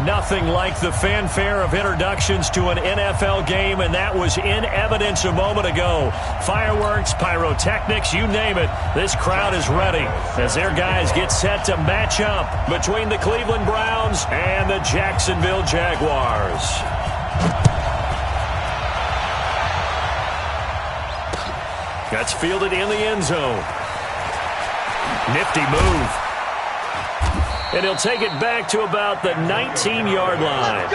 Nothing like the fanfare of introductions to an NFL game, and that was in evidence a moment ago. Fireworks, pyrotechnics, you name it. This crowd is ready as their guys get set to match up between the Cleveland Browns and the Jacksonville Jaguars. That's fielded in the end zone. Nifty move. And he'll take it back to about the 19-yard line.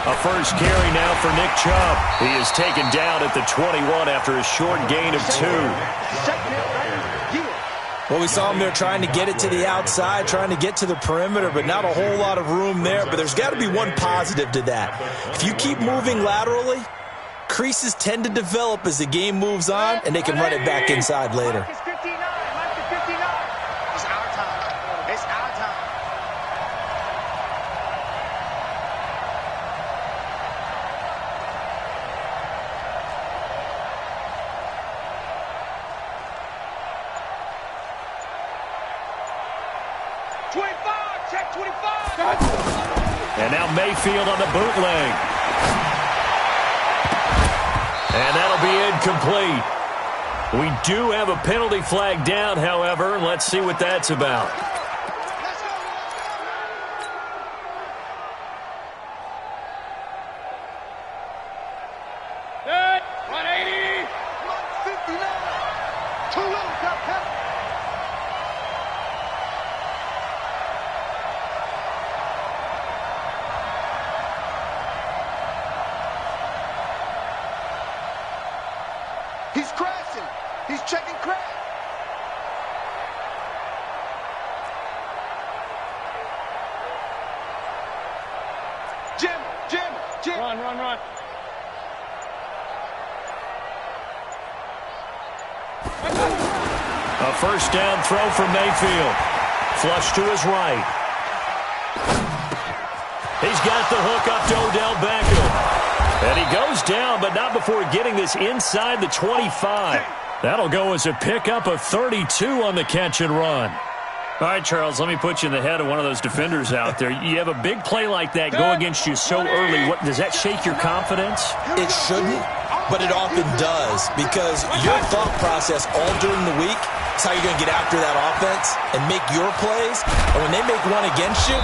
A first carry now for Nick Chubb. He is taken down at the 21 after a short gain of 2. Well, we saw him there trying to get it to the outside, trying to get to the perimeter, but not a whole lot of room there. But there's got to be one positive to that. If you keep moving laterally, creases tend to develop as the game moves on, and they can run it back inside later. And now Mayfield on the bootleg. And that'll be incomplete. We do have a penalty flag down, however. Let's see what that's about. He's crashing. He's checking crash. Jim. Run. A first down throw for Mayfield. Flush to his right. He's got the hook up to Odell Beckham. And he goes down, but not before getting this inside the 25. That'll go as a pickup of 32 on the catch and run. All right, Charles, let me put you in the head of one of those defenders out there. You have a big play like that go against you so early. Does that shake your confidence? It shouldn't, but it often does, because your thought process all during the week is how you're going to get after that offense and make your plays. And when they make one against you,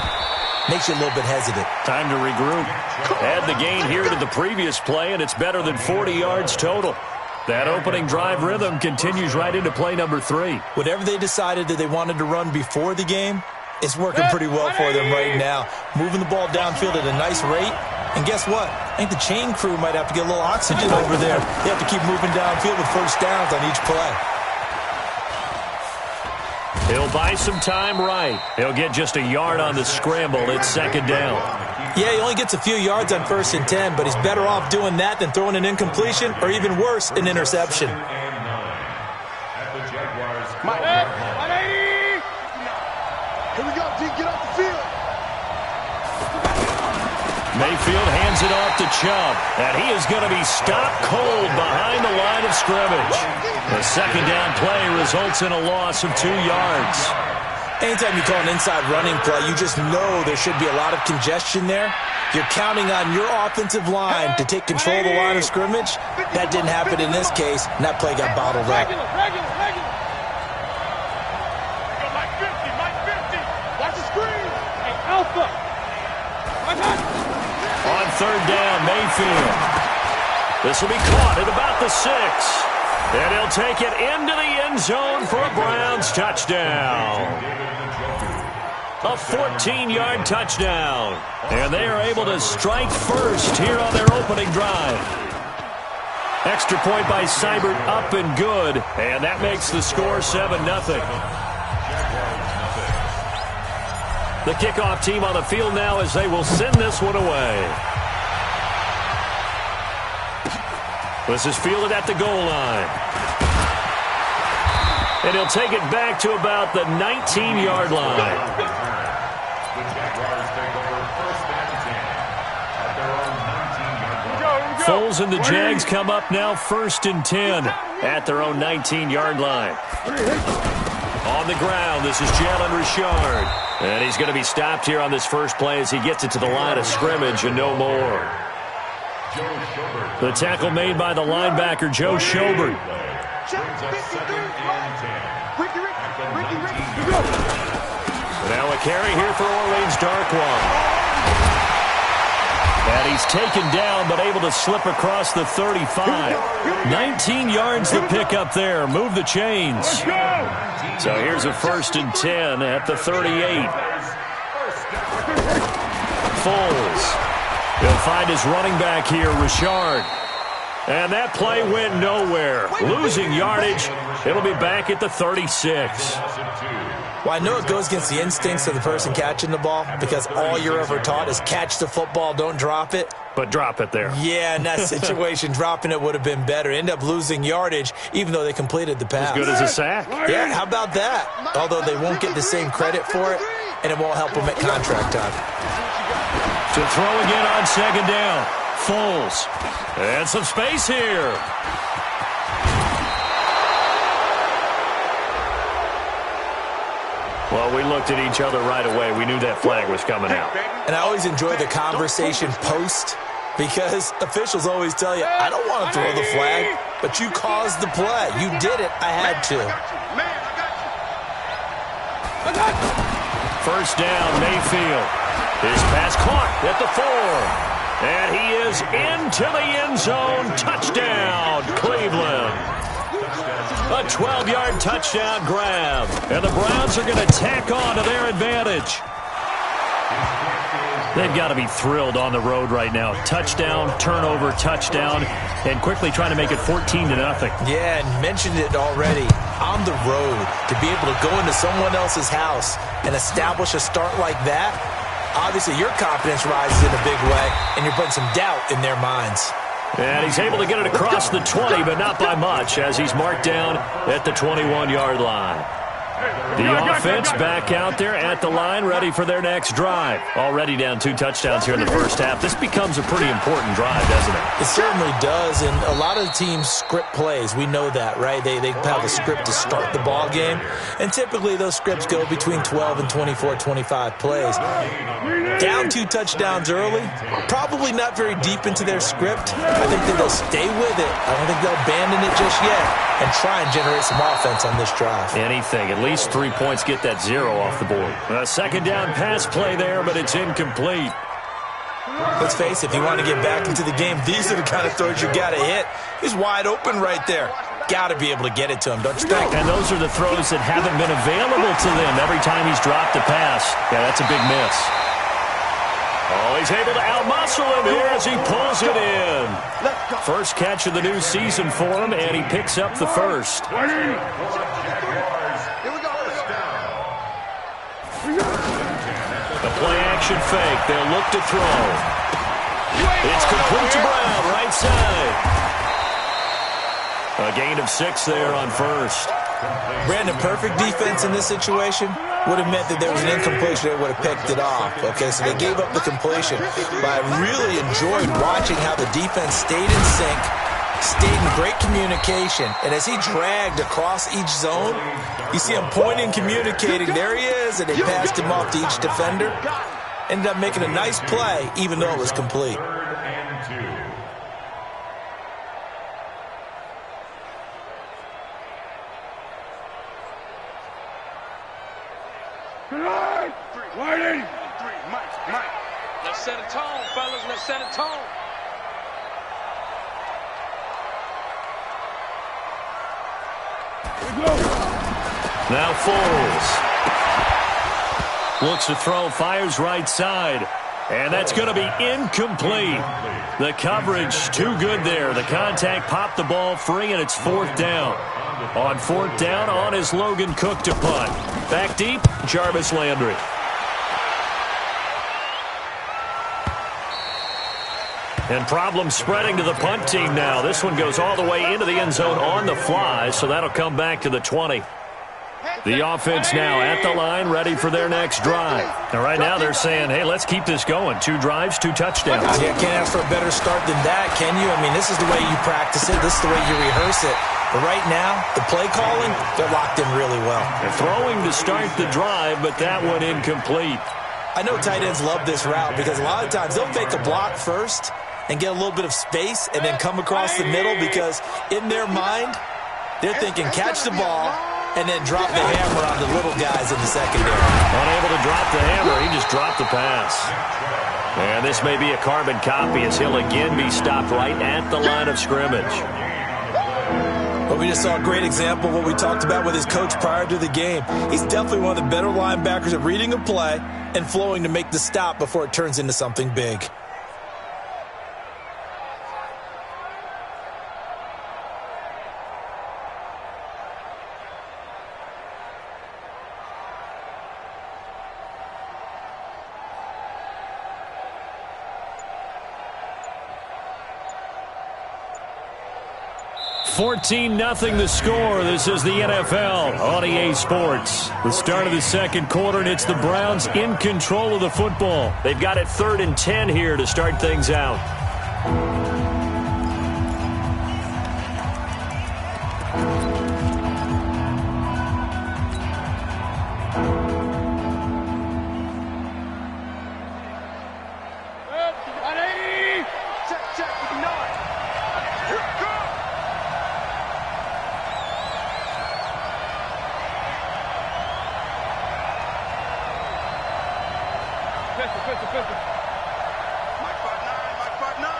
makes you a little bit hesitant. Time to regroup. Add the gain here to the previous play, and it's better than 40 yards total. That opening drive rhythm continues right into play number 3. Whatever they decided that they wanted to run before the game, it's working pretty well for them right now. Moving the ball downfield at a nice rate. And guess what? I think the chain crew might have to get a little oxygen over there. They have to keep moving downfield with first downs on each play. He'll buy some time right. He'll get just a yard on the scramble. It's second down. Yeah, he only gets a few yards on 1st and 10, but he's better off doing that than throwing an incompletion or even worse, an interception. Here we go, D. Get off the field. Mayfield hands it off to Chubb, and he is going to be stopped cold behind the line of scrimmage. The second down play results in a loss of 2 yards. Anytime you call an inside running play, you just know there should be a lot of congestion there. You're counting on your offensive line to take control of the line of scrimmage. That didn't happen in this case, and that play got bottled up. Watch the screen. Hey, Alpha. On third down, Mayfield. This will be caught at about the 6. And he'll take it into the end zone for a Browns touchdown. A 14-yard touchdown. And they are able to strike first here on their opening drive. Extra point by Seibert, up and good. And that makes the score 7-0. The kickoff team on the field now as they will send this one away. This is fielded at the goal line. And he'll take it back to about the 19-yard line. Foles and the Jags come up now 1st and 10 at their own 19-yard line. On the ground, this is Jalen Richard. And he's going to be stopped here on this first play as he gets it to the line of scrimmage and no more. The tackle made by the linebacker, Joe Schobert. Now a carry here for Orleans Darkwa. And he's taken down, but able to slip across the 35. 19 yards to pick up there. Move the chains. So here's a 1st and 10 at the 38. Foles. He'll find his running back here, Richard. And that play went nowhere. Losing yardage. It'll be back at the 36. Well, I know it goes against the instincts of the person catching the ball because all you're ever taught is catch the football, don't drop it. But drop it there. Yeah, in that situation, dropping it would have been better. End up losing yardage, even though they completed the pass. As good as a sack. Yeah, how about that? Although they won't get the same credit for it, and it won't help them at contract time. To throw again on 2nd down. Foles. And some space here. Well, we looked at each other right away. We knew that flag was coming out. And I always enjoy the conversation post because officials always tell you, I don't want to throw the flag, but you caused the play. You did it. I had to. 1st down, Mayfield. His pass caught at the 4. And he is into the end zone. Touchdown, Cleveland. A 12-yard touchdown grab. And the Browns are going to tack on to their advantage. They've got to be thrilled on the road right now. Touchdown, turnover, touchdown, and quickly trying to make it 14-0. Yeah, and mentioned it already. On the road, to be able to go into someone else's house and establish a start like that, obviously your confidence rises in a big way, and you're putting some doubt in their minds. And he's able to get it across the 20, but not by much, as he's marked down at the 21-yard line. The offense back out there at the line, ready for their next drive. Already down 2 touchdowns here in the first half. This becomes a pretty important drive, doesn't it? It certainly does, and a lot of the teams script plays. We know that, right? They have a script to start the ball game, and typically those scripts go between 12 and 24, 25 plays. Down 2 touchdowns early, probably not very deep into their script. I think that they'll stay with it. I don't think they'll abandon it just yet and try and generate some offense on this drive. Anything. At least 3 points, get that 0 off the board. A 2nd down pass play there, but it's incomplete. Let's face it, if you want to get back into the game, these are the kind of throws you got to hit. He's wide open right there. Got to be able to get it to him, don't you think? And those are the throws that haven't been available to them every time he's dropped a pass. Yeah, that's a big miss. Oh, he's able to outmuscle him here as he pulls it in. First catch of the new season for him, and he picks up the first. The play-action fake. They'll look to throw. It's complete to Brown, right side. A gain of 6 there on first. Brandon, perfect defense in this situation would have meant that there was an incompletion. They would have picked it off. Okay, so they gave up the completion. But I really enjoyed watching how the defense stayed in sync, stayed in great communication. And as he dragged across each zone, you see him pointing, communicating. There he is, and they passed him off to each defender. Ended up making a nice play, even though it was complete. Waiting. Mike. Let's set a tone, fellas. Let's set a tone. Now Foles. Looks to throw, fires right side. And that's going to be incomplete. The coverage too good there. The contact popped the ball free, and it's 4th down. On 4th down, on is Logan Cook to punt. Back deep, Jarvis Landry. And problems spreading to the punt team now. This one goes all the way into the end zone on the fly, so that'll come back to the 20. The offense now at the line, ready for their next drive. Now, right now they're saying, hey, let's keep this going. 2 drives, 2 touchdowns. Yeah, can't ask for a better start than that, can you? I mean, this is the way you practice it. This is the way you rehearse it. But right now, the play calling, they're locked in really well. They're throwing to start the drive, but that one incomplete. I know tight ends love this route because a lot of times they'll fake a block first and get a little bit of space and then come across the middle because in their mind, they're thinking catch the ball and then drop the hammer on the little guys in the secondary. Unable to drop the hammer, he just dropped the pass. And this may be a carbon copy as he'll again be stopped right at the line of scrimmage. But we just saw a great example of what we talked about with his coach prior to the game. He's definitely one of the better linebackers at reading a play and flowing to make the stop before it turns into something big. $14-0 the score. This is the NFL on EA Sports. The start of the second quarter, and it's the Browns in control of the football. They've got it 3rd and 10 here to start things out.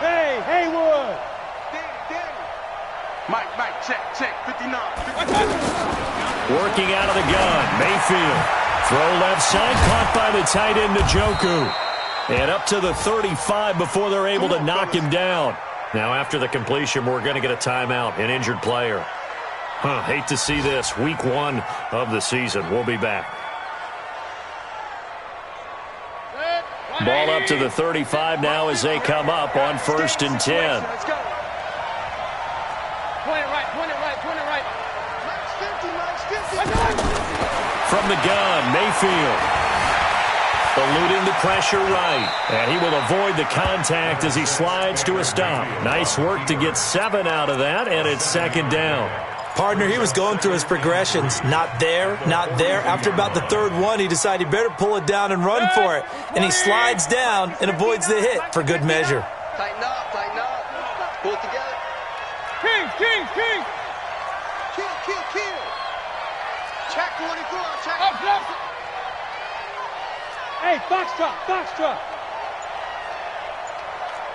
Hey, Haywood! Mike, check, 59. Working out of the gun, Mayfield. Throw left side, caught by the tight end, Njoku. And up to the 35 before they're able to knock him down. Now, after the completion, we're going to get a timeout, an injured player. Hate to see this. Week 1 of the season. We'll be back. Ball up to the 35 now as they come up on 1st and 10. Let's go. Point it right. From the gun, Mayfield. Eluding the pressure right. And he will avoid the contact as he slides to a stop. Nice work to get 7 out of that, and it's 2nd down. Partner, he was going through his progressions. Not there, not there. After about the 3rd one, he decided he better pull it down and run for it. And he slides down and avoids the hit for good measure. Tighten up. Pull it together. King. Kill. Check 44, check. Hey, Foxtrot.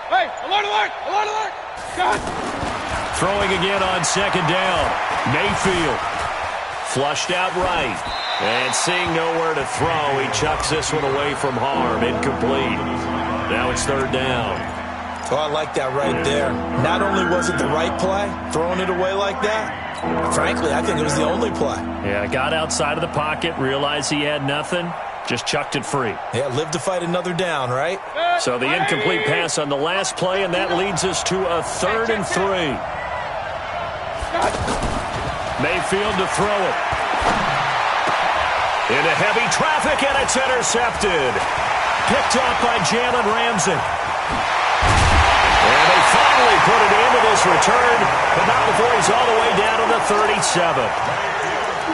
Hey, alert. God. Throwing again on 2nd down. Mayfield. Flushed out right. And seeing nowhere to throw, he chucks this one away from harm. Incomplete. Now it's 3rd down. Oh, I like that right there. Not only was it the right play, throwing it away like that, frankly, I think it was the only play. Yeah, got outside of the pocket, realized he had nothing, just chucked it free. Yeah, live to fight another down, right? So the incomplete pass on the last play, and that leads us to a 3rd and 3. Mayfield to throw it. Into heavy traffic, and it's intercepted. Picked off by Jalen Ramsey. And they finally put it into this return, but not before he's all the way down to the 37.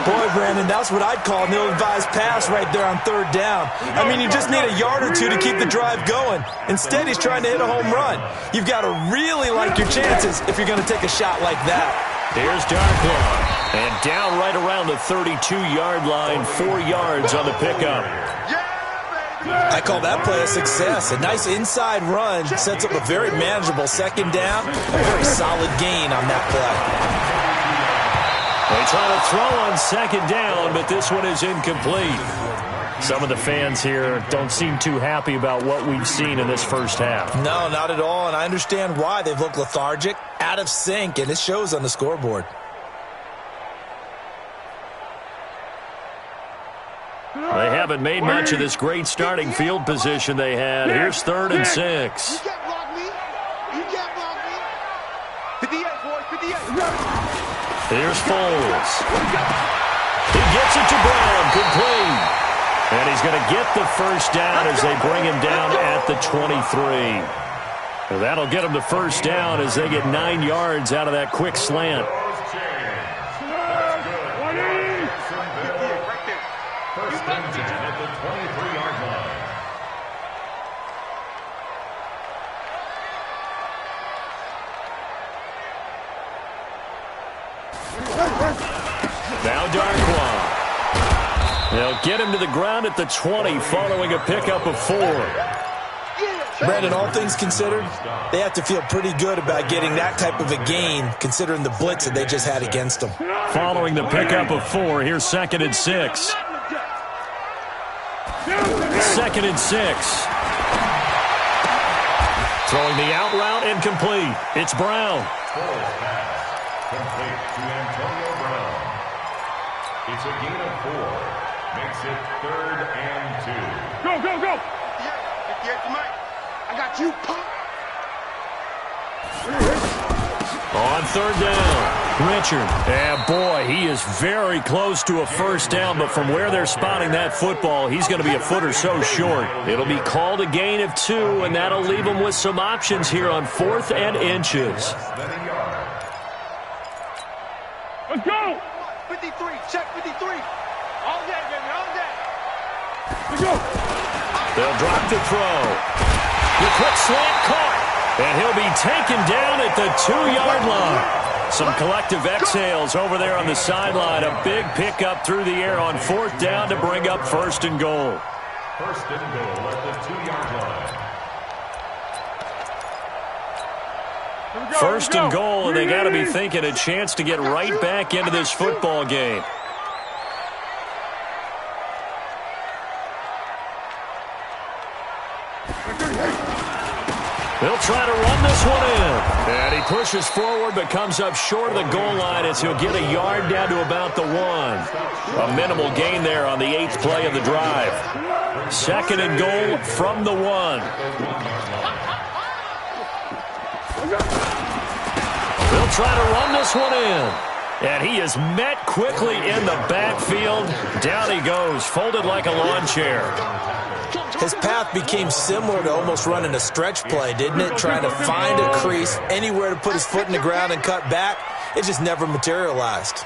Boy, Brandon, that's what I'd call an ill-advised pass right there on 3rd down. I mean, you just need a yard or 2 to keep the drive going. Instead, he's trying to hit a home run. You've got to really like your chances if you're going to take a shot like that. Here's Darkwa. And down right around the 32-yard line, 4 yards on the pickup. I call that play a success. A nice inside run sets up a very manageable 2nd down. A very solid gain on that play. They try to throw on 2nd down, but this one is incomplete. Some of the fans here don't seem too happy about what we've seen in this first half. No, not at all, and I understand why. They've looked lethargic, out of sync, and it shows on the scoreboard. They haven't made much of this great starting field position they had. Here's 3rd and 6. You can't block me. You that ball, man. 58, boys, 58. Here's Foles. He gets it to Brown, complete. And he's going to get the first down as they bring him down at the 23. That'll get him the first down as they get 9 yards out of that quick slant. First and 10 at the 23-yard line. Now Darkwan. They'll get him to the ground at the 20 following a pickup of 4. Brandon, all things considered, they have to feel pretty good about getting that type of a gain considering the blitz that they just had against them. Following the pickup of 4, here's 2nd and 6. 2nd and 6. Throwing the out route incomplete. It's Brown. Forward pass complete to Antonio Brown. It's a gain of 4. Makes it 3rd and 2. Go, go, go. 58 to Mike. I got you, punk. On 3rd down, Richard. And boy, he is very close to a first down, but from where they're spotting that football, he's going to be a foot or so short. It'll be called a gain of 2, and that'll leave him with some options here on 4th and inches. Let's go. 53, check 53. All day, baby, all day. Let's go. They'll drop the throw. The quick slant caught, and he'll be taken down at the 2-yard line. Some collective exhales over there on the sideline. A big pickup through the air on 4th down to bring up 1st and goal. 1st and goal at the 2-yard line. 1st and goal, and they got to be thinking a chance to get right back into this football game. They'll try to run this one in. And he pushes forward but comes up short of the goal line as he'll get a yard down to about the 1. A minimal gain there on the 8th play of the drive. 2nd and goal from the 1. They'll try to run this one in. And he is met quickly in the backfield. Down he goes, folded like a lawn chair. His path became similar to almost running a stretch play, didn't it? Trying to find a crease, anywhere to put his foot in the ground and cut back. It just never materialized.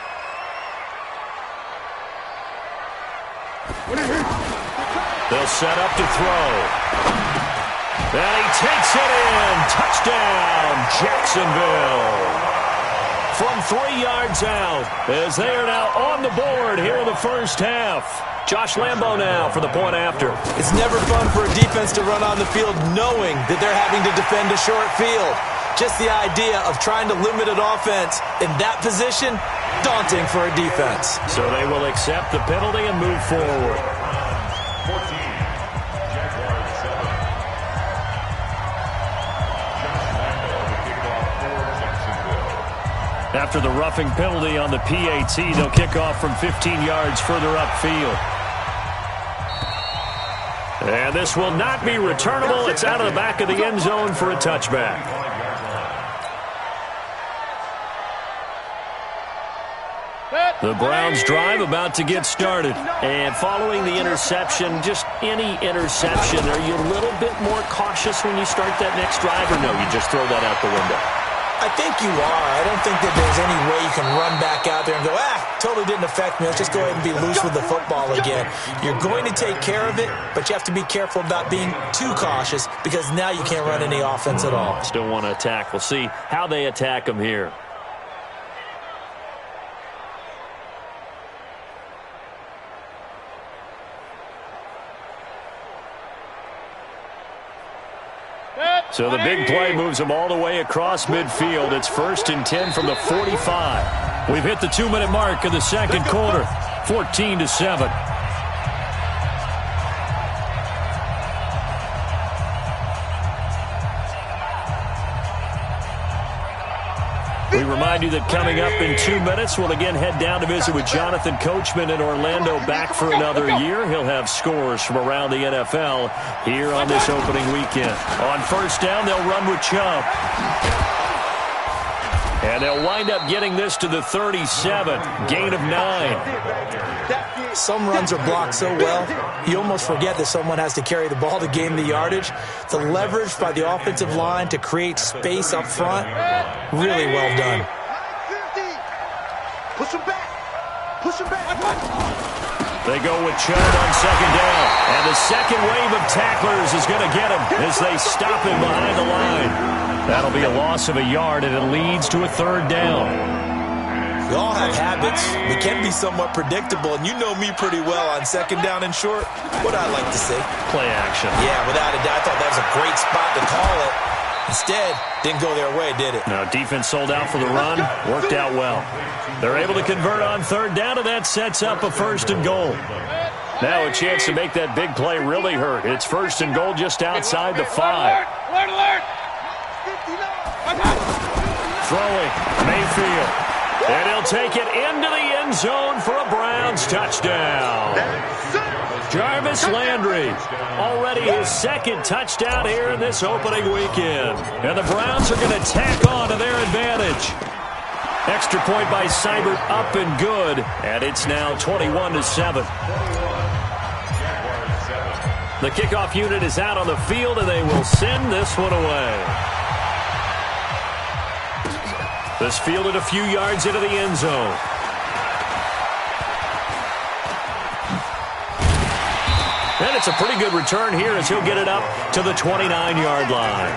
They'll set up to throw. And he takes it in. Touchdown, Jacksonville. From 3 yards out, as they are now on the board here in the first half. Josh Lambo now for the point after. It's never fun for a defense to run on the field knowing that they're having to defend a short field. Just the idea of trying to limit an offense in that position, daunting for a defense. So they will accept the penalty and move forward. 14, Jaguars 7. Josh Lambo to kick off for Jacksonville. After the roughing penalty on the PAT, they'll kick off from 15 yards further upfield. And this will not be returnable. It's out of the back of the end zone for a touchback. The Browns drive about to get started. And following the interception, just any interception, are you a little bit more cautious when you start that next drive, or no, you just throw that out the window? I think you are. I don't think that there's any way you can run back out there and go, totally didn't affect me. Let's just go ahead and be loose with the football again. You're going to take care of it, but you have to be careful about being too cautious because now you can't run any offense at all. Still want to attack. We'll see how they attack them here. So the big play moves them all the way across midfield. It's 1st and 10 from the 45. We've hit the 2-minute mark of the second quarter. 14-7. We remind you that coming up in 2 minutes, we'll again head down to visit with Jonathan Coachman in Orlando, back for another year. He'll have scores from around the NFL here on this opening weekend. On first down, they'll run with Chubb. And they'll wind up getting this to the 37, gain of 9. Some runs are blocked so well, you almost forget that someone has to carry the ball to gain the yardage. The leverage by the offensive line to create space up front, really well done. Push him back. Push him back. They go with Chubb on second down. And the second wave of tacklers is going to get him as they stop him behind the line. That'll be a loss of a yard, and it leads to a third down. We all have habits. We can be somewhat predictable, and you know me pretty well on second down and short. What I like to say? Play action. Yeah, without a doubt. I thought that was a great spot to call it. Instead, didn't go their way, did it? No, defense sold out for the run. Worked out well. They're able to convert on third down, and that sets up a first and goal. Now a chance to make that big play really hurt. It's first and goal just outside the 5. Alert, alert. Throwing, Mayfield. And he'll take it into the end zone for a Browns touchdown. Jarvis Landry, already his second touchdown here in this opening weekend. And the Browns are going to tack on to their advantage. Extra point by Seibert, up and good. And it's now 21-7. The kickoff unit is out on the field, and they will send this one away. This fielded a few yards into the end zone. And it's a pretty good return here as he'll get it up to the 29-yard line.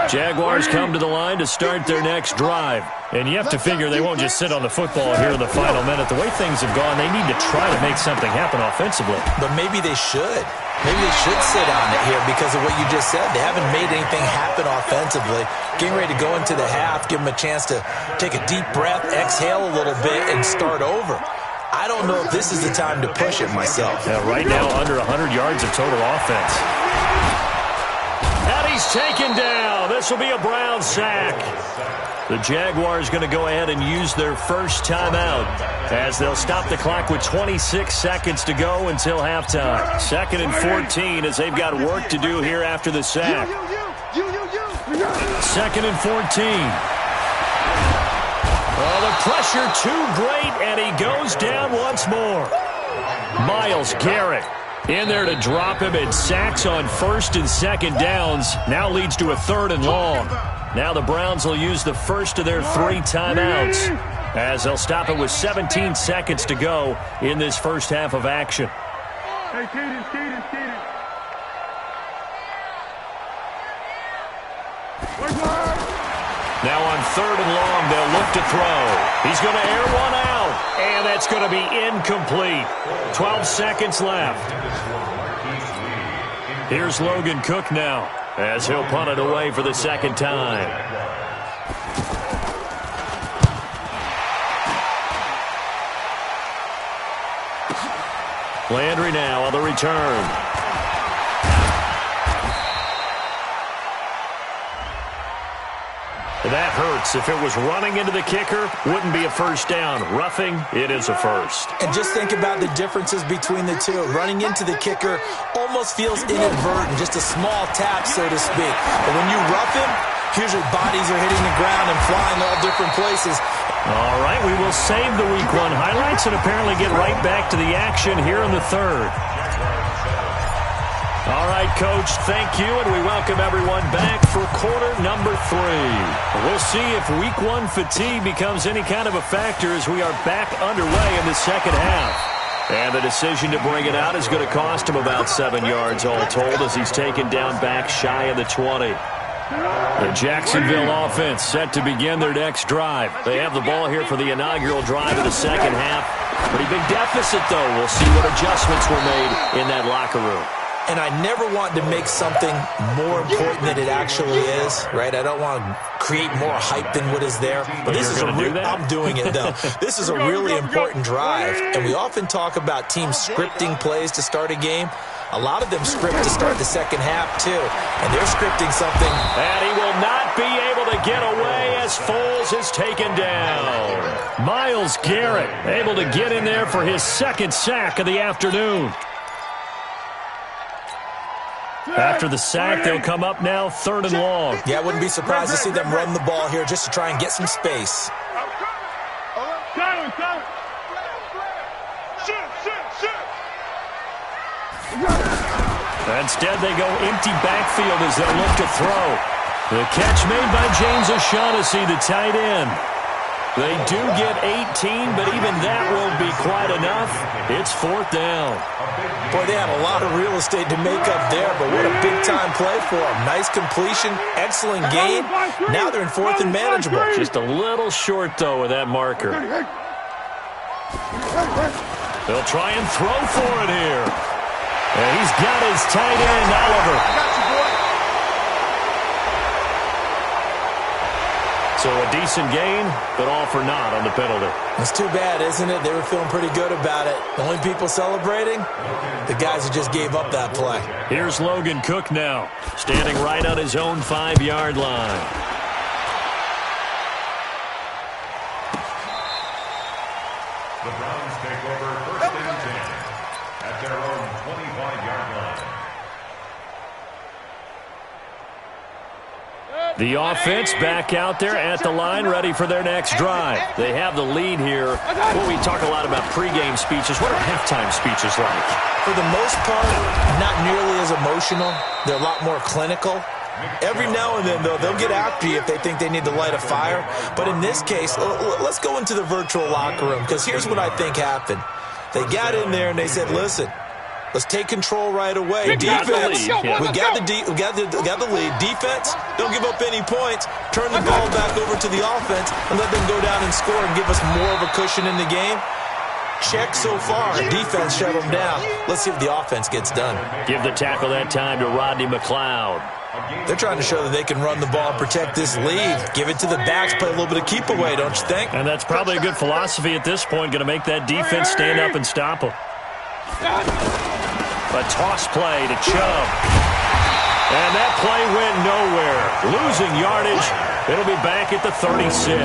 Jaguars come to the line to start their next drive. And you have to figure they won't just sit on the football here in the final minute. The way things have gone, they need to try to make something happen offensively. But maybe they should. Maybe they should sit on it here because of what you just said. They haven't made anything happen offensively. Getting ready to go into the half, give them a chance to take a deep breath, exhale a little bit, and start over. I don't know if this is the time to push it myself. Yeah, right now, under 100 yards of total offense. And he's taken down. This will be a Brown sack. The Jaguars going to go ahead and use their first timeout as they'll stop the clock with 26 seconds to go until halftime. Second and 14 as they've got work to do here after the sack. Second and 14. Oh, the pressure too great, and he goes down once more. Myles Garrett in there to drop him, and sacks on first and second downs. Now leads to a third and long. Now the Browns will use the first of their 3 timeouts as they'll stop it with 17 seconds to go in this first half of action. Hey, Keaton. Now on third and long, they'll look to throw. He's going to air one out, and that's going to be incomplete. 12 seconds left. Here's Logan Cook now as he'll punt it away for the second time. Landry now on the return. That hurts. If it was running into the kicker, wouldn't be a first down. Roughing, it is a first. And just think about the differences between the two. Running into the kicker almost feels inadvertent, just a small tap, so to speak. But when you rough him, usually bodies are hitting the ground and flying all different places. All right, we will save the Week 1 highlights and apparently get right back to the action here in the third. All right, Coach, thank you, and we welcome everyone back for quarter number 3. We'll see if Week 1 fatigue becomes any kind of a factor as we are back underway in the second half. And the decision to bring it out is going to cost him about 7 yards all told as he's taken down back shy of the 20. The Jacksonville offense set to begin their next drive. They have the ball here for the inaugural drive of the second half. Pretty big deficit, though. We'll see what adjustments were made in that locker room. And I never want to make something more important than it actually is, right? I don't want to create more hype than what is there. But this is I'm doing it, though. This is a really important drive. And we often talk about teams scripting plays to start a game. A lot of them script to start the second half, too. And they're scripting something. And he will not be able to get away as Foles is taken down. Myles Garrett able to get in there for his second sack of the afternoon. After the sack, they'll come up now 3rd and long. Yeah, I wouldn't be surprised to see them run the ball here just to try and get some space. Instead, they go empty backfield as they look to throw. The catch made by James O'Shaughnessy, the tight end. They do get 18, but even that won't be quite enough. It's 4th down. Boy, they had a lot of real estate to make up there, but what a big-time play for them. Nice completion, excellent game. Now they're in 4th and manageable. Just a little short, though, with that marker. They'll try and throw for it here. And he's got his tight end, Oliver. So a decent gain, but all for naught on the penalty. It's too bad, isn't it? They were feeling pretty good about it. The only people celebrating, the guys who just gave up that play. Here's Logan Cook now, standing right on his own 5-yard line. The Browns take over 1st and 10 at their own 25-yard line. The offense back out there at the line, ready for their next drive. They have the lead here. Well, we talk a lot about pregame speeches. What are halftime speeches like? For the most part, not nearly as emotional. They're a lot more clinical. Every now and then, though, they'll get after you if they think they need to light a fire. But in this case, let's go into the virtual locker room, because here's what I think happened. They got in there and they said, listen, let's take control right away. Defense, we got the lead. Defense, don't give up any points. Turn the ball back over to the offense and let them go down and score and give us more of a cushion in the game. Check so far. Defense shut them down. Let's see if the offense gets done. Give the tackle that time to Rodney McLeod. They're trying to show that they can run the ball and protect this lead. Give it to the backs, play a little bit of keep away, don't you think? And that's probably a good philosophy at this point, going to make that defense stand up and stop them. A toss play to Chubb. And that play went nowhere. Losing yardage. It'll be back at the 36.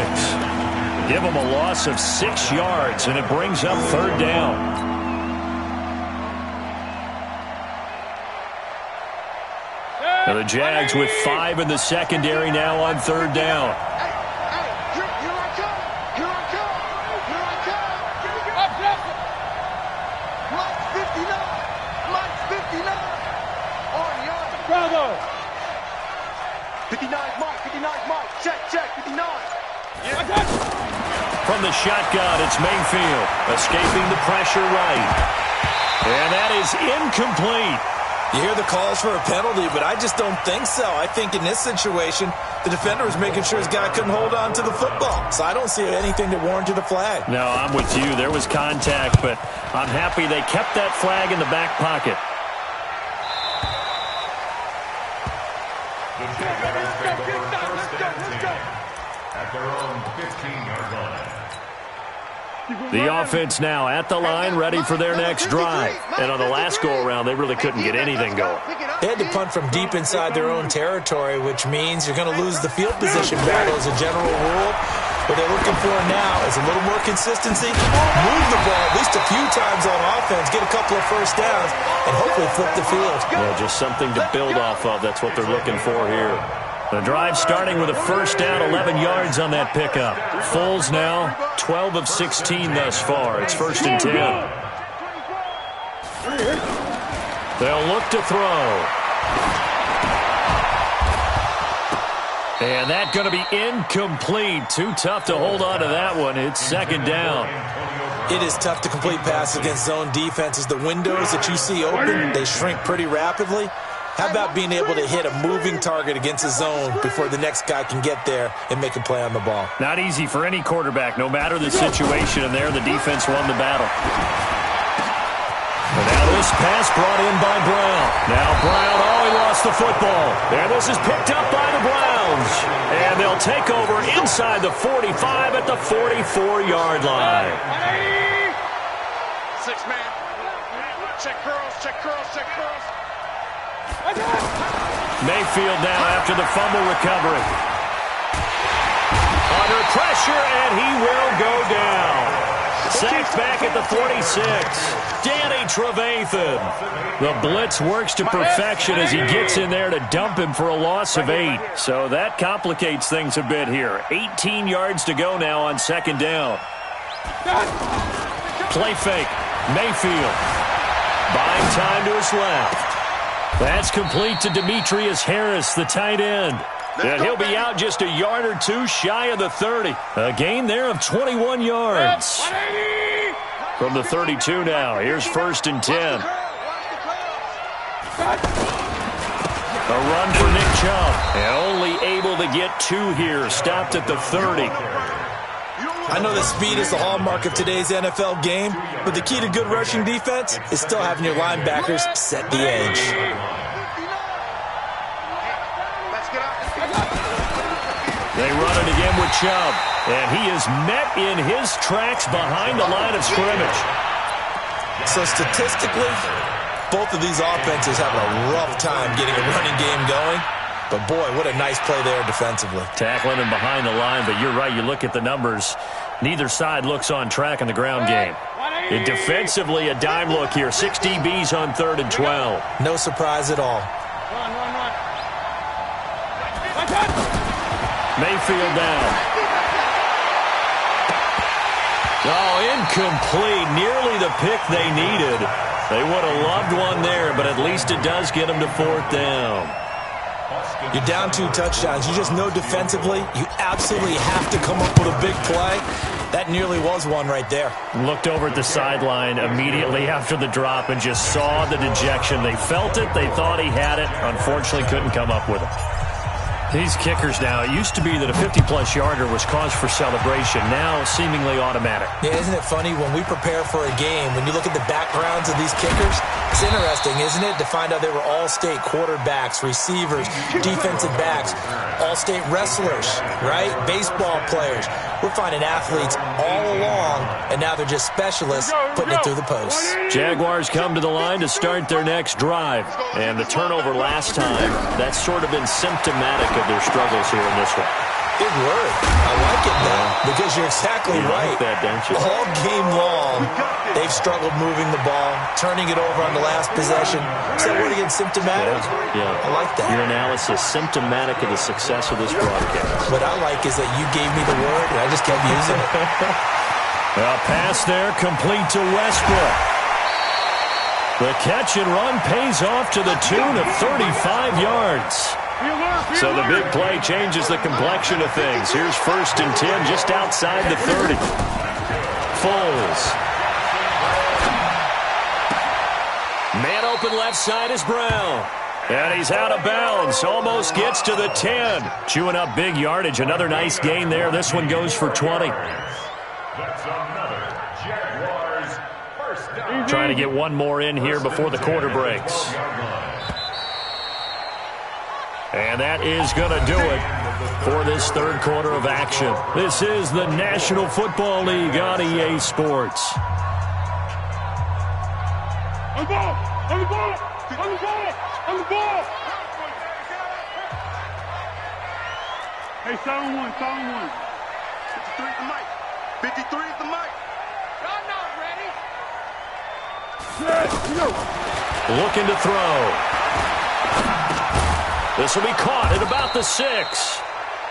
Give them a loss of 6 yards, and it brings up 3rd down. Now the Jags with 5 in the secondary now on 3rd down. From the shotgun, it's Mayfield, escaping the pressure right. And that is incomplete. You hear the calls for a penalty, but I just don't think so. I think in this situation, the defender was making sure his guy couldn't hold on to the football. So I don't see anything that warranted a flag. No, I'm with you. There was contact, but I'm happy they kept that flag in the back pocket. The Jaguars take over 1st and 10 at their own 15-yard line. The offense now at the line, ready for their next drive. And on the last go-around, they really couldn't get anything going. They had to punt from deep inside their own territory, which means you're going to lose the field position battle as a general rule. What they're looking for now is a little more consistency, move the ball at least a few times on offense, get a couple of first downs, and hopefully flip the field. Yeah, just something to build off of. That's what they're looking for here. The drive starting with a first down, 11 yards on that pickup. Foles now, 12 of 16 thus far. It's 1st and 10. They'll look to throw. And that's going to be incomplete. Too tough to hold on to that one. It's 2nd down. It is tough to complete passes against zone defenses. The windows that you see open, they shrink pretty rapidly. How about being able to hit a moving target against a zone before the next guy can get there and make a play on the ball? Not easy for any quarterback, no matter the situation, and there the defense won the battle. And now this pass brought in by Brown. Now Brown, he lost the football. And this is picked up by the Browns. And they'll take over inside the 45 at the 44-yard line. 6 man. Check curls, check curls, check curls. Mayfield now after the fumble recovery. Under pressure, and he will go down. Sacked back at the 46. Danny Trevathan. The blitz works to perfection as he gets in there to dump him for a loss of 8. So that complicates things a bit here. 18 yards to go now on second down. Play fake. Mayfield. Buying time to his left. That's complete to Demetrius Harris, the tight end. And he'll be out just a yard or two shy of the 30. A gain there of 21 yards. From the 32 now. Here's 1st and 10. A run for Nick Chubb. And only able to get 2 here. Stopped at the 30. I know that speed is the hallmark of today's NFL game, but the key to good rushing defense is still having your linebackers set the edge. They run it again with Chubb, and he is met in his tracks behind the line of scrimmage. So statistically, both of these offenses have a rough time getting a running game going. But, boy, what a nice play there defensively. Tackling him behind the line, but you're right. You look at the numbers. Neither side looks on track in the ground game. And defensively, a dime look here. 6 DBs on 3rd and 12. No surprise at all. Mayfield down. Oh, incomplete. Nearly the pick they needed. They would have loved one there, but at least it does get them to 4th down. You're down 2 touchdowns. You just know defensively you absolutely have to come up with a big play. That nearly was one right there. Looked over at the sideline immediately after the drop and just saw the dejection. They felt it. They thought he had it. Unfortunately, couldn't come up with it. These kickers now, it used to be that a 50-plus yarder was cause for celebration. Now, seemingly automatic. Yeah, isn't it funny? When we prepare for a game, when you look at the backgrounds of these kickers, it's interesting, isn't it, to find out they were all-state quarterbacks, receivers, defensive backs, all-state wrestlers, right? Baseball players. We're finding athletes all along, and now they're just specialists putting it through the post. Jaguars come to the line to start their next drive. And the turnover last time, that's sort of been symptomatic of their struggles here in this one. Big word. I like it now because you're exactly right. Like that, don't you? All game long, they've struggled moving the ball, turning it over on the last possession. Is that word again, symptomatic? Yeah. I like that. Your analysis, symptomatic of the success of this broadcast. What I like is that you gave me the word, and I just kept using it. A pass there, complete to Westbrook. The catch and run pays off to the tune of 35 yards. So the big play changes the complexion of things. Here's 1st and 10 just outside the 30. Foles. Man open left side is Brown. And he's out of bounds. Almost gets to the 10. Chewing up big yardage. Another nice gain there. This one goes for 20. That's another Jaguars first down. Trying to get one more in here before the quarter breaks. And that is going to do it for this 3rd quarter of action. This is the National Football League on EA Sports. On the ball! On the ball! On the ball! On the ball! Hey, sound one, sound one. 53 is the mic. 53 is the mic. Y'all not ready. Looking to throw. This will be caught at about the 6.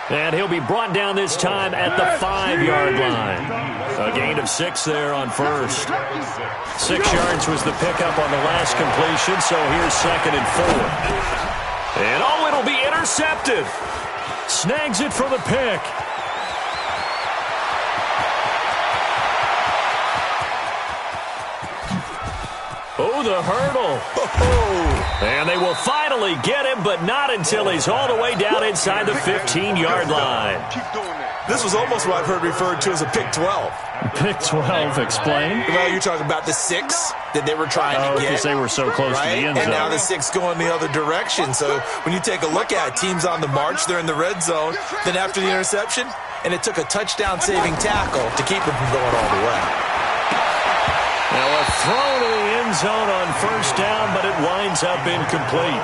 And he'll be brought down this time at the 5-yard line. A gain of 6 there on 1st. 6 yards was the pickup on the last completion, so here's 2nd and 4. And oh, it'll be intercepted. Snags it for the pick. Oh, the hurdle. And they will finally get him, but not until he's all the way down inside the 15-yard line. Keep doing that. This was almost what I've heard referred to as a pick 12. Pick 12, explain. Well, you're talking about the 6 that they were trying to get. Because they were so close to the end zone. And now the 6 going the other direction. So when you take a look at it, teams on the march, they're in the red zone. Then after the interception, and it took a touchdown-saving tackle to keep them from going all the way. Now a throw to the end end zone on first down, but it winds up incomplete.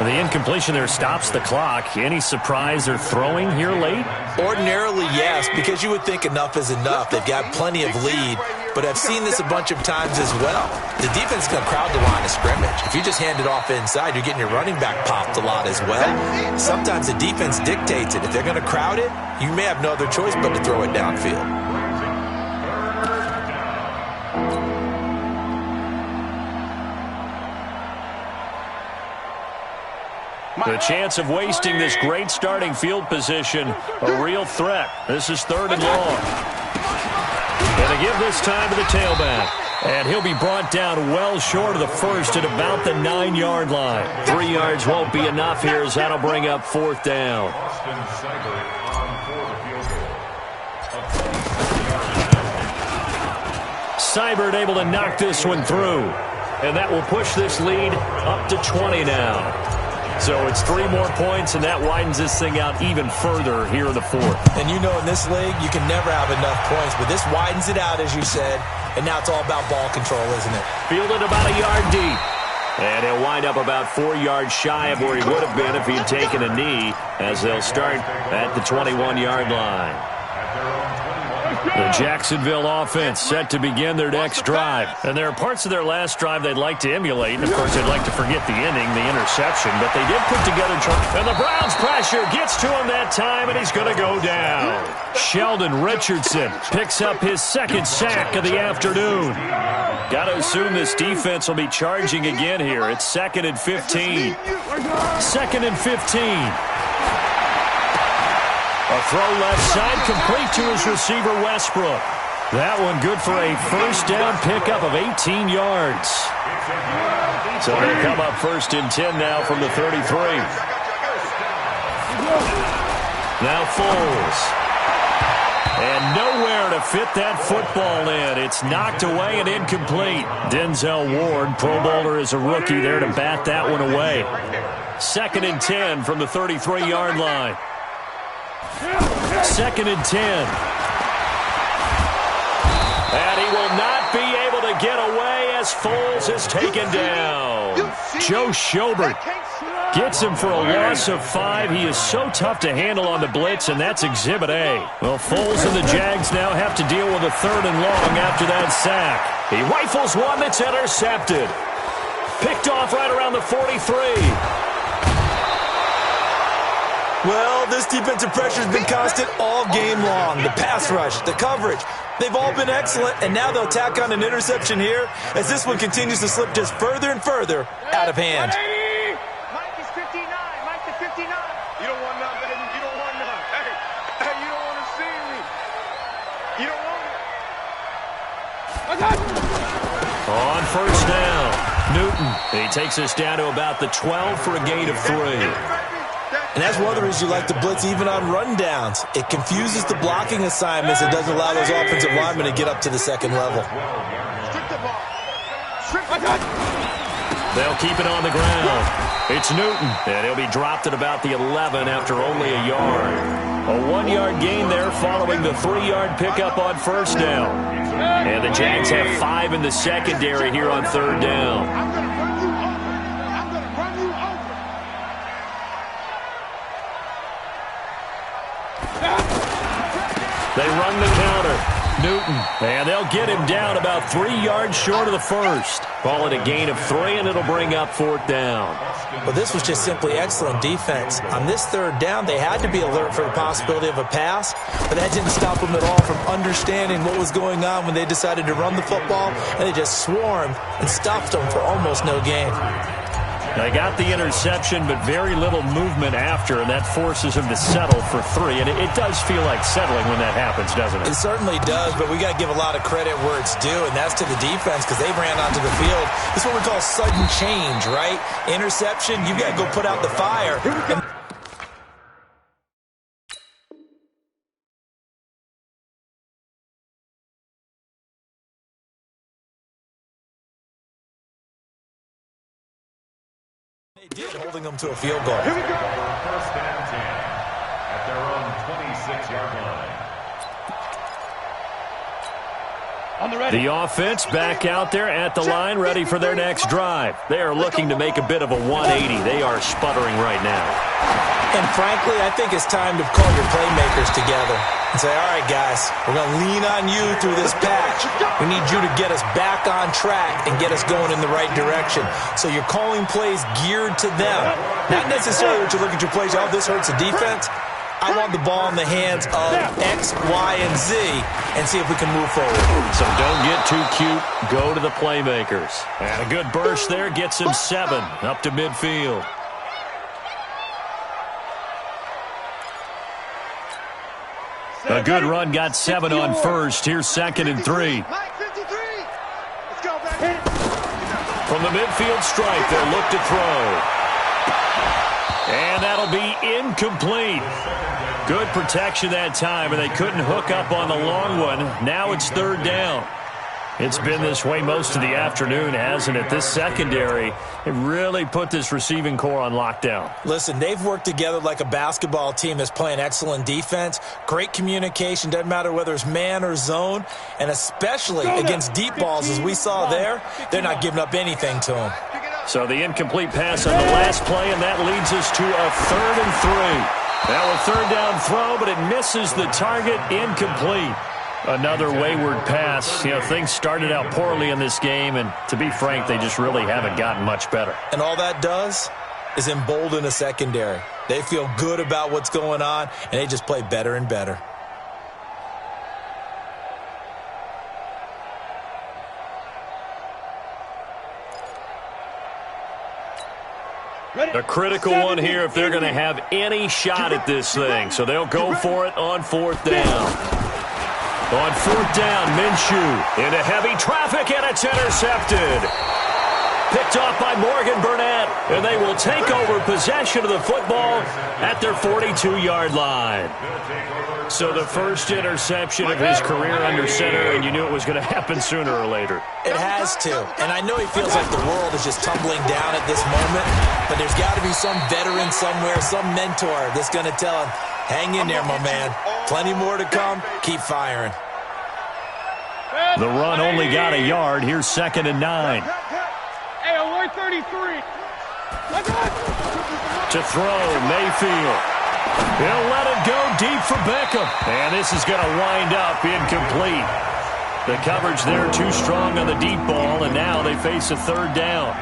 The incompletion there stops the clock. Any surprise they're throwing here late? Ordinarily, yes, because you would think enough is enough. They've got plenty of lead, but I've seen this a bunch of times as well. The defense is going to crowd the line of scrimmage. If you just hand it off inside, you're getting your running back popped a lot as well. Sometimes the defense dictates it. If they're going to crowd it, you may have no other choice but to throw it downfield. The chance of wasting this great starting field position, a real threat. This is 3rd and long. And they give this time to the tailback. And he'll be brought down well short of the first at about the 9-yard line. 3 yards won't be enough here as that'll bring up 4th down. Seibert able to knock this one through. And that will push this lead up to 20 now. So it's 3 more points, and that widens this thing out even further here in the 4th. And you know in this league, you can never have enough points, but this widens it out, as you said, and now it's all about ball control, isn't it? Fielded about a yard deep. And he'll wind up about 4 yards shy of where he would have been if he'd taken a knee, as they'll start at the 21-yard line. The Jacksonville offense set to begin their next drive. And there are parts of their last drive they'd like to emulate. And, of course, they'd like to forget the inning, the interception. But they did put together... And the Browns' pressure gets to him that time, and he's going to go down. Sheldon Richardson picks up his 2nd sack of the afternoon. Got to assume this defense will be charging again here. It's 2nd and 15. 2nd and 15. A throw left side, complete to his receiver, Westbrook. That one good for a first down pickup of 18 yards. So they'll come up 1st and 10 now from the 33. Now Foles. And nowhere to fit that football in. It's knocked away and incomplete. Denzel Ward, Pro Bowler as a rookie there to bat that one away. 2nd and 10 from the 33-yard line. 2nd and 10. And he will not be able to get away as Foles is taken down. Joe Schobert gets him for a loss of 5. He is so tough to handle on the blitz, and that's Exhibit A. Well, Foles and the Jags now have to deal with a 3rd and long after that sack. He rifles one that's intercepted. Picked off right around the 43. Well, this defensive pressure has been constant all game long. The pass rush, the coverage, they've all been excellent, and now they'll tack on an interception here as this one continues to slip just further and further out of hand. Mike is 59. Mike is 59. You don't want none, baby. You don't want none. Hey, you don't want to see me. You don't want it. On first down, Newton. He takes us down to about the 12 for a gain of 3. And that's one of the reasons you like to blitz even on rundowns. It confuses the blocking assignments. It doesn't allow those offensive linemen to get up to the 2nd level. They'll keep it on the ground. It's Newton, and he'll be dropped at about the 11 after only a yard. A 1-yard gain there following the 3-yard pickup on first down. And the Jags have 5 in the secondary here on 3rd down. They run the counter. Newton, and they'll get him down about 3 yards short of the first. Call it a gain of 3, and it'll bring up 4th down. Well, this was just simply excellent defense. On this 3rd down, they had to be alert for the possibility of a pass, but that didn't stop them at all from understanding what was going on when they decided to run the football, and they just swarmed and stopped them for almost no gain. They got the interception, but very little movement after, and that forces him to settle for 3. And it does feel like settling when that happens, doesn't it? It certainly does, but we got to give a lot of credit where it's due, and that's to the defense because they ran onto the field. This is what we call sudden change, right? Interception, you got to go put out the fire. They did, holding them to a field goal. Here we go. 1st and 10 at their own 26-yard line. The offense back out there at the line, ready for their next drive. They are looking to make a bit of a 180. They are sputtering right now. And frankly, I think it's time to call your playmakers together and say, all right, guys, we're going to lean on you through this patch. We need you to get us back on track and get us going in the right direction. So you're calling plays geared to them. Not necessarily that you look at your plays, oh, this hurts the defense. I want the ball in the hands of X, Y, and Z and see if we can move forward. So don't get too cute. Go to the playmakers. And a good burst there gets him 7 up to midfield. A good run got 7 on first. Here's 2nd and 3. From the midfield stripe, they'll look to throw. And that'll be incomplete. Good protection that time, and they couldn't hook up on the long one. Now it's 3rd down. It's been this way most of the afternoon, hasn't it? This secondary, it really put this receiving core on lockdown. Listen, they've worked together like a basketball team that's playing excellent defense. Great communication, doesn't matter whether it's man or zone, and especially against deep balls as we saw there, they're not giving up anything to them. So the incomplete pass on the last play, and that leads us to a 3rd and 3. Now a 3rd down throw, but it misses the target, incomplete. Another wayward pass. You know, things started out poorly in this game, and to be frank, they just really haven't gotten much better. And all that does is embolden a secondary. They feel good about what's going on, and they just play better and better. A critical one here if they're going to have any shot at this thing. So they'll go for it on 4th down. On 4th down, Minshew into heavy traffic, and it's intercepted. Picked off by Morgan Burnett, and they will take over possession of the football at their 42-yard line. So the first interception of his career under center, and you knew it was going to happen sooner or later. It has to, and I know he feels like the world is just tumbling down at this moment, but there's got to be some veteran somewhere, some mentor that's going to tell him, hang in there, my man. Plenty more to come. Keep firing. The run only got a yard. Here's 2nd and 9. Hey, alert 33. To throw, Mayfield. He'll let it go deep for Beckham. And this is going to wind up incomplete. The coverage there too strong on the deep ball, and now they face a 3rd down.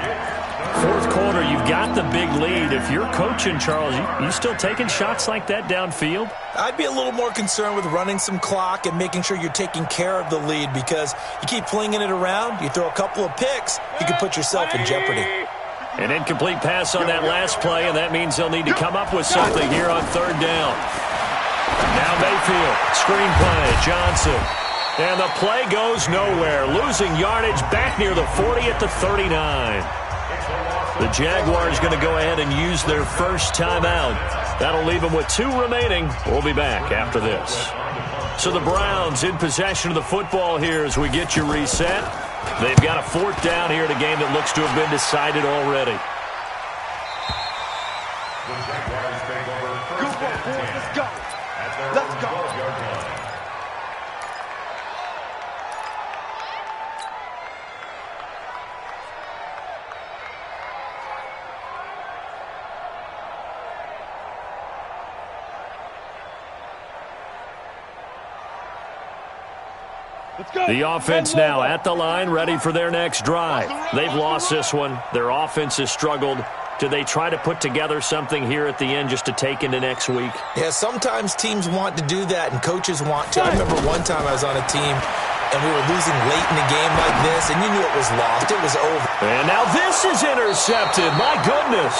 4th quarter, you've got the big lead. If you're coaching, Charles, you still taking shots like that downfield? I'd be a little more concerned with running some clock and making sure you're taking care of the lead, because you keep flinging it around, you throw a couple of picks, you can put yourself in jeopardy. An incomplete pass on that last play, and that means they'll need to come up with something here on 3rd down. Now Mayfield, screen play, Johnson. And the play goes nowhere, losing yardage back near the 40 at the 39. The Jaguars going to go ahead and use their first timeout. That'll leave them with 2 remaining. We'll be back after this. So the Browns in possession of the football here as we get you reset. They've got a 4th down here in a game that looks to have been decided already. Good work, boys. Let's go. Let's go. The offense now at the line, ready for their next drive. They've lost this one. Their offense has struggled. Do they try to put together something here at the end just to take into next week? Yeah, sometimes teams want to do that, and coaches want to. I remember one time I was on a team, and we were losing late in a game like this, and you knew it was lost. It was over. And now this is intercepted. My goodness.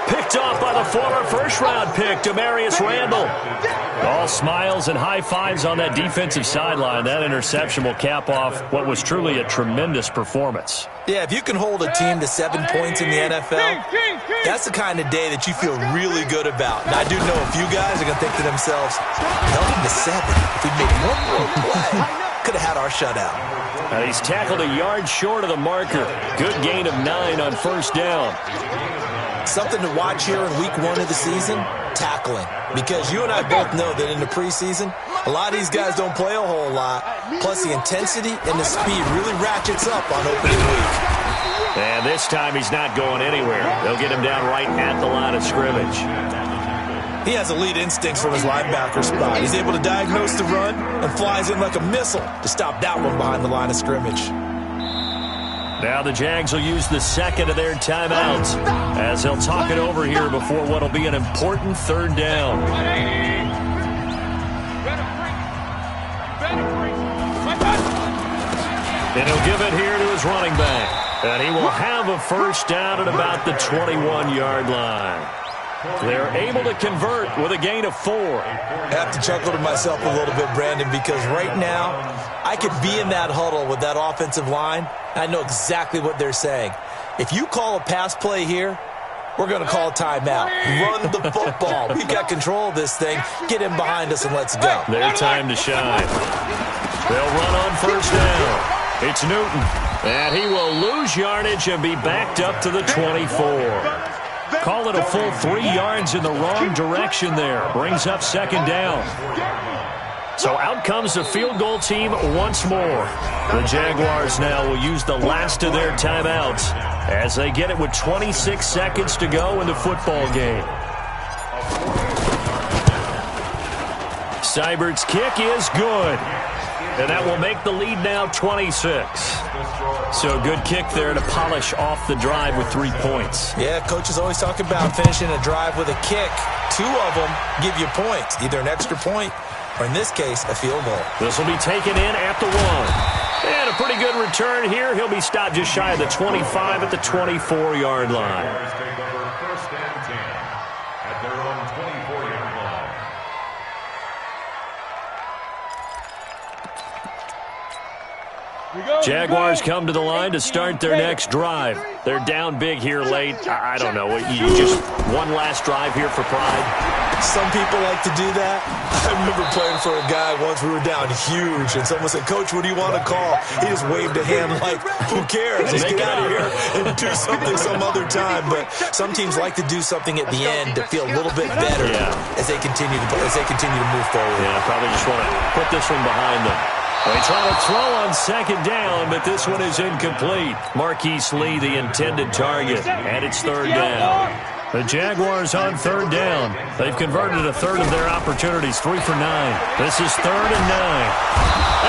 Picked off by the former first-round pick, Demarius Randall. All smiles and high fives on that defensive sideline. That interception will cap off what was truly a tremendous performance. Yeah, if you can hold a team to 7 points in the NFL, that's the kind of day that you feel really good about. Now, I do know a few guys are going to think to themselves, held him to 7. If we made one more play, could have had our shutout. And he's tackled a yard short of the marker. Good gain of 9 on 1st down. Something to watch here in week 1 of the season, tackling. Because you and I both know that in the preseason, A lot of these guys don't play a whole lot. Plus, the intensity and the speed really ratchets up on opening week. And this time he's not going anywhere. They'll get him down right at the line of scrimmage. He has elite instincts from his linebacker spot. He's able to diagnose the run and flies in like a missile to stop that one behind the line of scrimmage. Now the Jags will use the second of their timeouts as they'll talk it over here before what will be an important third down. And he'll give it here to his running back. And he will have a first down at about the 21-yard line. They're able to convert with a gain of 4. I have to chuckle to myself a little bit, Brandon, because right now I could be in that huddle with that offensive line, and I know exactly what they're saying. If you call a pass play here, we're going to call a timeout. Run the football. We've got control of this thing. Get him behind us and let's go. Their time to shine. They'll run on first down. It's Newton, and he will lose yardage and be backed up to the 24. Call it a full 3 yards in the wrong direction there. Brings up second down. So out comes the field goal team once more. The Jaguars now will use the last of their timeouts as they get it with 26 seconds to go in the football game. Seibert's kick is good. And that will make the lead now 26. So a good kick there to polish off the drive with 3 points. Yeah, coaches always talk about finishing a drive with a kick. 2 of them give you points, either an extra point or, in this case, a field goal. This will be taken in at the 1. And a pretty good return here. He'll be stopped just shy of the 25 at the 24-yard line. First and 10 at their own 24-yard line. Jaguars come to the line to start their next drive. They're down big here late. I don't know. You just one last drive here for pride. Some people like to do that. I remember playing for a guy once. We were down huge, and someone said, "Coach, what do you want to call?" He just waved a hand like, "Who cares? Let's get out of here and do something some other time." But some teams like to do something at the end to feel a little bit better as they continue to move forward. Yeah, probably just want to put this one behind them. They try to throw on second down, but this one is incomplete. Marquise Lee, the intended target, and it's third down. The Jaguars on third down. They've converted a third of their opportunities, 3 for 9. This is 3rd and 9.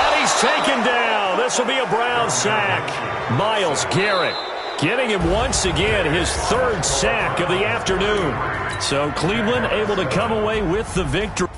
And he's taken down. This will be a Brown sack. Myles Garrett getting him once again, his 3rd sack of the afternoon. So Cleveland able to come away with the victory.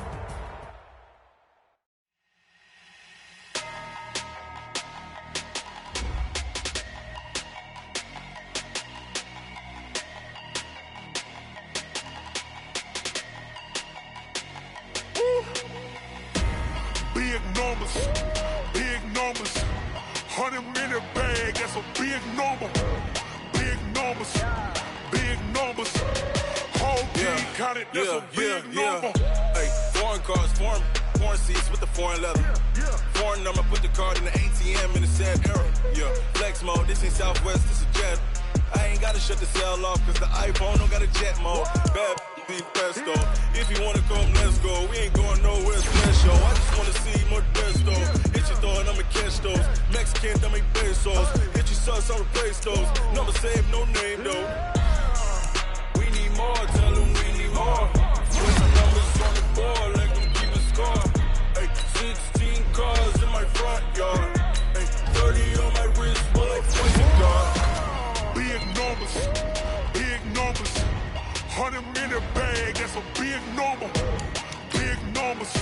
Big numbers, 100 in the bag, that's a big number. Big numbers, whole team counted, that's a big number. Hey, foreign cars, foreign seats with the foreign leather. Foreign number, put the card in the ATM in the sad era. Yeah, flex mode, this ain't Southwest, this is Jet. I ain't gotta shut the cell off, cause the iPhone don't got a jet mode. Bad be presto. If you wanna come, let's go. We ain't going nowhere special. I just wanna see more pesto. Hit your throw and I'ma catch those. Mexican, dummy pesos. Hit your sus, I'll replace those. Number saved, no name though. We need more, tell them we need more. Put the numbers on the board, let them keep a score. Hey, 16 cars in my front yard. Hey, 30 on my wrist, full of poison guard. Big numbers, 100 in the bag, that's a big number. Big numbers,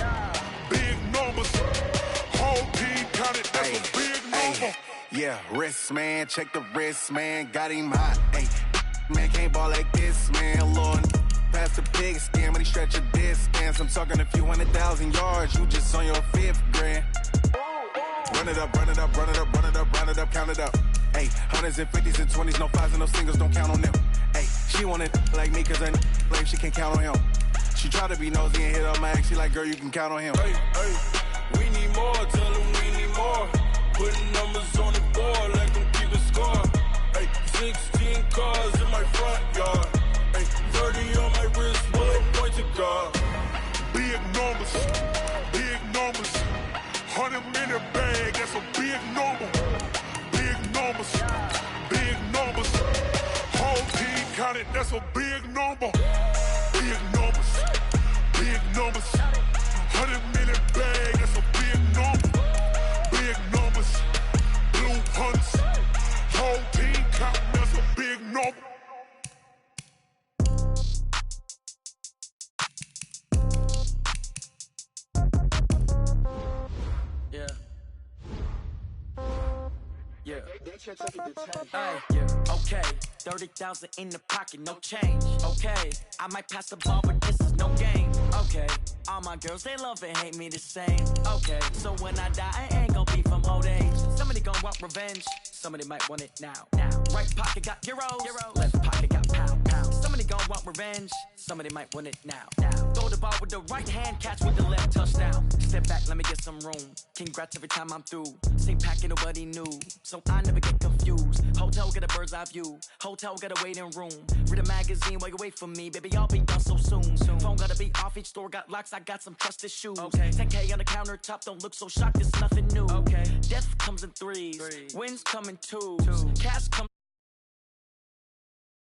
whole team counted, that's a big number. Yeah, wrist man, check the wrist man, got him hot. Ay, man can't ball like this, man. Lord, past the pig skin, when he stretch a distance. I'm talking a few 100,000 yards, you just on your 5th grand. Run it up, count it up. Ay, 100s and 50s and 20s, no 5s and no singles, don't count on them. Ay, she want it like me, cause I blame she can't count on him. She try to be nosy and hit up my ex, she like, girl, you can count on him. Hey, we need more, tell them we need more. Putting numbers on the board, let them keep a score. Hey, 16 cars in my front yard. Hey, 30 on my wrist, full of points of guard. Big numbers, yeah, okay. 30,000 in the pocket, no change. Okay, I might pass the ball, but this is no game. Okay, all my girls, they love and hate me the same. Okay, so when I die, I ain't gon' be from old age. Somebody gon' want revenge, somebody might want it now. Right pocket got euros, left pocket got pounds. Somebody gon' want revenge, somebody might want it now. Throw the ball with the right hand, catch with the left, touchdown. Step back, let me get some room. Congrats every time I'm through. Same packet, nobody knew, so I never get confused. Hotel get a bird's eye view. Hotel got a waiting room. Read a magazine while you wait for me, baby. I'll be done so soon. Phone gotta be off. Each store got locks. I got some trusted shoes. 10K on the countertop. Don't look so shocked. It's nothing new. Death comes in threes. Wins come in twos. Cash comes.